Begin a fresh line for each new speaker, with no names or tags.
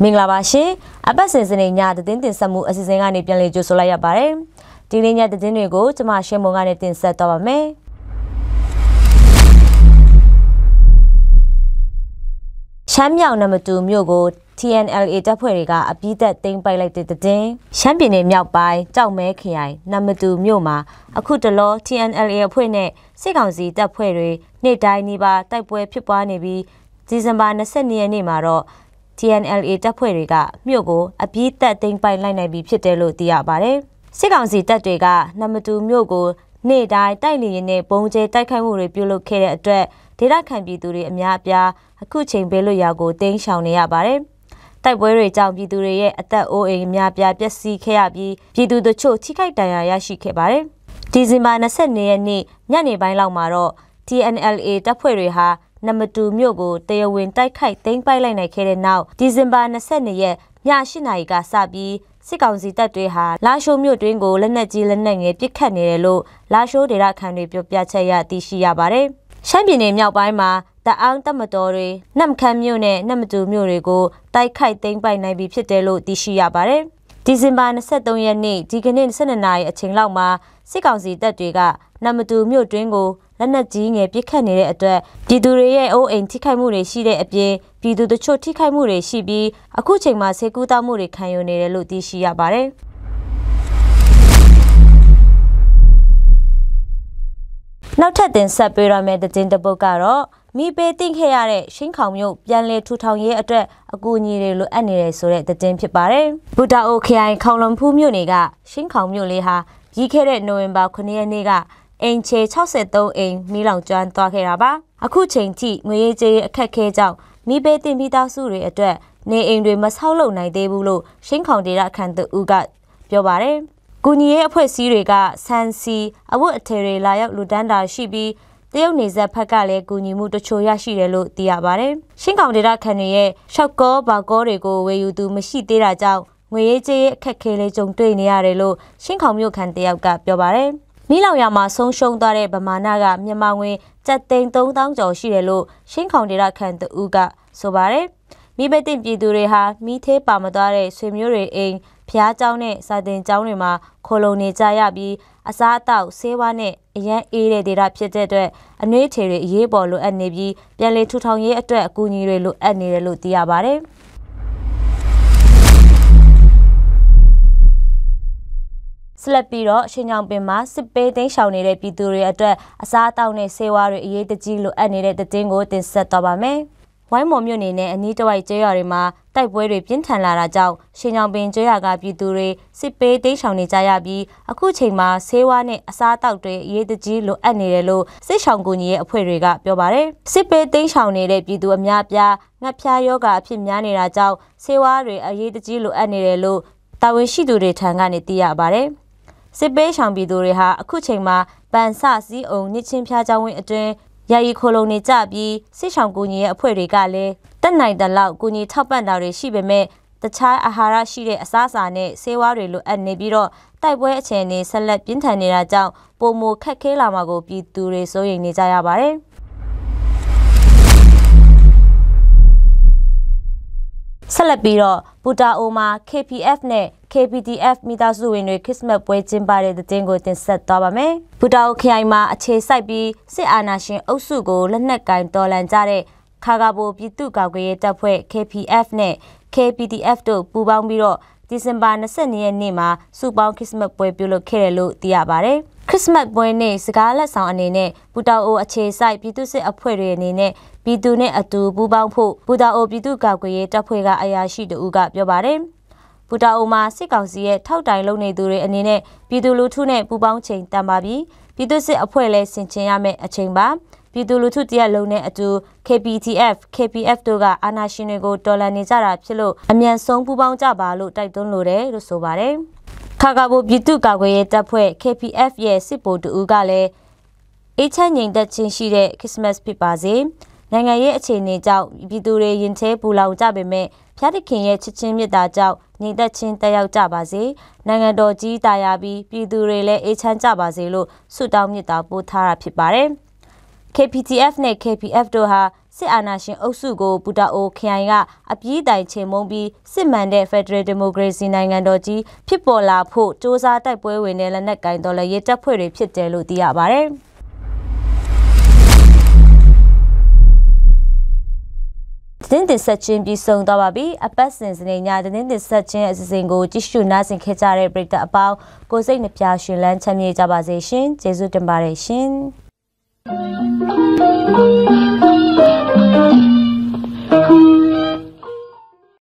မင်္ဂလာပါရှင်အပတ်စဉ်စနေညသတင်းတင်ဆက်မှုအစီအစဉ်ကနေပြန်လည်ကြိုဆိုလိုက်ရပါတယ်ဒီနေ့ညသတင်းတွေကိုကျွန်မရှင်းမုံကနေတင်ဆက်တော့ပါမယ်ရှမ်းမြောက်နံပါတ်2မြို့ကို TNLA တပ်ဖွဲ့တွေကအပြီးသက်သိမ်းပိုက်လိုက်တဲ့သတင်းရှမ်းပြည်နယ်မြောက်ပိုင်းကြောက်မဲခရိုင်နံပါတ်2မြို့မှာအခုတလော TNLA အဖွဲ့နဲ့စစ်ကောင်စီတပ်ဖွဲ့တွေနေ့တိုင်းနေ့ပါတိုက်ပွဲဖြစ်ပွားနေပြီးဒီဇင်ဘာ22ရက်နေ့မှာတော့TNLA တပ်ဖွဲ့တွေကမြို့ကိုအပြည့်သက်သိမ်းပိုက်လိုက်နိုင်ပြီဖြစ်တယ်လို့သိရပါတယ်။စစ်ကောင်စီတပ်တွေကနံပါတ်2မြို့ကိုနေ့တိုင်းတိုက်လေရင်နဲ့ပုံကျဲတိုက်ခိုက်မှုတွေပြုလုပ်ခဲ့တဲ့အတွက်ဒေသခံပြည်သူတွေအများအပြားအခုချိန်ပေးလို့ရကိုတင်းရှောင်နေရပါတယ်။တိုက်ပွဲတွေကြောင့်ပြည်သူတွေရဲ့အသက်အိုးအိမ်အများအပြားပျက်စီးခဲ့ရပြီးပြည်သူတို့ချို့ထိခိုက်ဒဏ်ရာရရှိခဲ့ပါတယ်။ဒီဇင်ဘာ22ရက်နေ့ညနေပိုင်းလောက်မှာတော့ TNLA တပ်ဖွဲ့တွေဟာနံပါတ်2မြို့ကိုတရားဝင်တိုက်ခိုက်သိမ်းပိုက်လိုက်နိုင်ခဲ့တဲ့နောက်ဒီဇင်ဘာ22ရက်ည8နာရီကစပြီးစစ်ကောင်စီတပ်တွေဟာလာရှိုးမြို့တွင်းကိုလက်နက်ကြီးလက်နက်ငယ်ပစ်ခတ်နေတယ်လို့လာရှိုးဒေသခံတွေပြောပြချက်ရသိရှိရပါတယ်။ရှမ်းပြည်နယ်မြောက်ပိုင်းမှာတအောင်းတပ်မတော်တွေနမ်ခမ်းမြို့နဲ့နံပါတ်2မြို့တွေကိုတိုက်ခိုက်သိမ်းပိုက်နိုင်ပြီဖြစ်တယ်လို့သိရှိရပါတယ်။ဒီဇင်ဘာ23ရက်နေ့ဒီကနေ့12နာရီအချိန်လောက်မှာစစ်ကောင်စီတပ်တွေကနံပါတ်2မြို့တွင်းကိုလက်နက်ကြီးငယ်ပစ်ခတ်နေတဲ့အတွက်ပြည်သူတွေရဲ့အိုးအိမ်ထိခိုက်မှုတွေရှိတဲ့အပြင်ပြည်သူတို့ချို့ထိခိုက်မှုတွေရှိပြီးအခုချိန်မှာဆေးကူးတောက်မှုတွေခံယူနေတယ်လို့သိရှိရပါတယ်။နောက်ထပ်တင်ဆက်ပေးရမယ့်သတင်းတစ်ပုဒ်ကတော့မိပေးတင်ခဲ့ရတဲ့ရှင်းခေါင်မြို့ပြန်လည်ထူထောင်ရေးအတွက်အကူအညီတွေလိုအပ်နေတယ်ဆိုတဲ့သတင်းဖြစ်ပါတယ်။ဘူတာအိုခရိုင်ခေါလုံဖူးမြို့နယ်ကရှင်းခေါင်မြို့လေးဟာပြီးခဲ့တဲ့နိုဝင်ဘာ9ရက်နေ့ကအိမ်ချေ63အိမ်မီးလောင်ကျွမ်းသွားခဲ့တာပါအခုချိန်ထိငွေရေးကြေးအခက်ခဲကြောင့်မိဘတင်ပြီးသားစုတွေအတွက်နေအိမ်တွေမဆောက်လုပ်နိုင်သေးဘူးလို့ရှင်းခေါင်ဒေသခံသူဦးကပြောပါတယ်ကုညီရေးအဖွဲ့အစည်းတွေကဆန်စီအဝတ်အထည်တွေလာရောက်လူတန်းတာရှိပြီးတရုတ်နေဆက်ဖက်ကလည်းကုညီမှုတချို့ရရှိတယ်လို့သိရပါတယ်ရှင်းခေါင်ဒေသခံတွေရဲ့ရှောက်ကောဘာကောတွေကိုဝယ်ယူသူမရှိသေးတာကြောင့်ငွေရေးကြေးအခက်ခဲလေးကြုံတွေ့နေရတယ်လို့ရှင်းခေါင်မြို့ခံတယောက်ကပြောပါတယ်မီးလောင်ရမှာဆုံးရှုံးသွားတဲ့ဗမာနာကမြန်မာငွေကျပ်သိန်း3000ကျော်ရှိတယ်လို့ရှင်းခေါင်ဒေသခံတဦးကဆိုပါတယ်မိဘတင်ပြည်သူတွေဟာမိသေးပါမသွားတဲ့ဆွေမျိုးတွေအိမ်ဖျားเจ้าနဲ့စာတင်เจ้าတွေမှာခိုလုံနေကြရပြီးအစားအသောက်ဆေးဝါးနဲ့အရန်အေးတဲ့ဒေသဖြစ်တဲ့အတွက်အနှွေးထည်တွေအရေးပေါ်လိုအပ်နေပြီးပြန်လည်ထူထောင်ရေးအတွက်အကူအညီတွေလိုအပ်နေတယ်လို့သိရပါတယ်ဆက်လက်ပြီးတော့ရှင်ညောင်ပင်မှာစစ်ပေးသိမ်းရှောင်နေတဲ့ပြည်သူတွေအတွက်အစားအသောက်နဲ့ဆေးဝါးတွေအရေးတကြီးလိုအပ်နေတဲ့သတင်းကိုတင်ဆက်တော့ပါမယ်။ဝိုင်းမော်မြို့နယ်နဲ့အနီးတစ်ဝိုက်ကျေးရွာတွေမှာတိုက်ပွဲတွေပြင်းထန်လာတာကြောင့်ရှင်ညောင်ပင်ကျေးရွာကပြည်သူတွေစစ်ပေးသိမ်းရှောင်နေကြရပြီးအခုချိန်မှာဆေးဝါးနဲ့အစားအသောက်တွေအရေးတကြီးလိုအပ်နေတယ်လို့စစ်ရှောင်ကူညီရေးအဖွဲ့တွေကပြောပါတယ်။စစ်ပေးသိမ်းရှောင်နေတဲ့ပြည်သူအများအပြားငှက်ဖျားယောဂအဖြစ်များနေတာကြောင့်ဆေးဝါးတွေအရေးတကြီးလိုအပ်နေတယ်လို့တာဝန်ရှိသူတွေထံကနေသိရပါတယ်။စစ်ပေးရှောင်ပြည်သူတွေဟာအခုချိန်မှာပန်ဆစည်းအောင်နှစ်ချင်းဖျားเจ้าဝင်းအတွင်းယာယီခိုလုံနေကြပြီးစစ်ရှောင်ကူညီရဲ့အဖွဲ့တွေကလည်းတက်နိုင်တဲ့လောက်ကူညီထောက်ပံ့တာတွေရှိပေမဲ့တခြားအာဟာရရှိတဲ့အစားအစာနဲ့ဆေးဝါးတွေလိုအပ်နေပြီးတော့တိုက်ပွဲအခြေအနေဆက်လက်ပြင်းထန်နေတာကြောင့်ပုံမခက်ခဲလာမှာကိုပြည်သူတွေစိုးရိမ်နေကြရပါတယ်ဆက်လက်ပြီးတော့ဘူတာအိုမှာ KPF နဲ့ KPDF မိသားစုဝင်တွေခရစ်စမတ်ပွဲကျင်းပတဲ့တဲ့ကိုတင်ဆက်သွားပါမယ်။ဘူတာအိုခရိုင်မှာအခြေစိုက်ပြီးစစ်အာဏာရှင်အုပ်စုကိုလက်နက်ကင်တော်လှန်ကြတဲ့ခါကာဘိုပြည်သူ့ကာကွယ်ရေးတပ်ဖွဲ့ KPF နဲ့ KPDF တို့ပူးပေါင်းပြီးတော့ဒီဇင်ဘာ22ရက်နေ့မှာစုပေါင်းခရစ်စမတ်ပွဲပြုလုပ်ခဲ့တယ်လို့သိရပါတယ်။ခရစ်စမတ်ပွဲနေ့စကားလက်ဆောင်အနေနဲ့ဘူတာအိုအခြေစိုက်ပြည်သူ့စစ်အဖွဲ့တွေအနေနဲ့ပြည်သူနဲ့အတူပူးပေါင်းဖို့ဘူတာအိုပြည်သူ့ကာကွယ်ရေးတပ်ဖွဲ့ကအရာရှိတဦးကပြောပါတယ်။ဘူတာအိုမှာစစ်ကောင်စီရဲ့ထောက်တိုင်လုပ်နေသူတွေအနေနဲ့ပြည်သူလူထုနဲ့ပူးပေါင်းချိန်တန်ပါပြီးပြည်သူ့စစ်အဖွဲ့လည်းဆင်ခြင်ရမယ့်အချိန်ပါပြည်သူလူထုတရက်လုံးနဲ့အတူ KPTF, KPF တို့ကအာဏာရှင်တွေကိုတော်လှန်နေကြတာဖြစ်လို့အမြန်ဆုံးပူးပေါင်းကြပါလို့တိုက်တွန်းလိုတယ်လို့ဆိုပါတယ်။ခါကာဘိုပြည်သူ့ကာကွယ်ရေးတပ်ဖွဲ့ KPF ရဲ့စစ်ဗိုလ်တဦးကလည်းအေးချမ်းငြိမ်သက်ခြင်းရှိတဲ့ခရစ်စမတ်ဖြစ်ပါစေ။နိုင်ငံရေးအခြေအနေကြောင့်ပြည်သူတွေရင်ထဲပူလောင်ကြပေမဲ့ဖျားသခင်ရဲ့ချစ်ချင်းမြတ်တာကြောင့်ညီသက်ချင်းတက်ရောက်ကြပါစေနိုင်ငံတော်ကြီးတာယာပြီးပြည်သူတွေလည်းအေးချမ်းကြပါစေလို့ဆုတောင်းမြတ်တာပို့ထားတာဖြစ်ပါတယ် KPTF နဲ့ KPF တို့ဟာစစ်အာဏာရှင်အုပ်စုကိုပူတာအိုခရိုင်ကအပြေးတိုင်ချေမှုန်းပြီးစစ်မှန်တဲ့ Federal Democracy နိုင်ငံတော်ကြီးဖြစ်ပေါ်လာဖို့စ조사တိုက်ပွဲဝင်တဲ့လက်နက်ကင်တော်လှန်ရေးတပ်ဖွဲ့တွေဖြစ်တယ်လို့သိရပါတယ်။သတင်းတင်ဆက်ခြင်းပြီးဆုံးသွားပါပြီ။အပတ်စဉ်စနေညသတင်းတင်ဆက်ခြင်းအစီအစဉ်ကိုကြည့်ရှုနားဆင်ခဲ့ကြတဲ့ပရိသတ်အပေါင်းကိုစိတ်နှပြရှင်လန်းချမ်းမြေ့ကြပါစေရှင်။ကျေးဇူးတင်ပါတယ်ရှင်။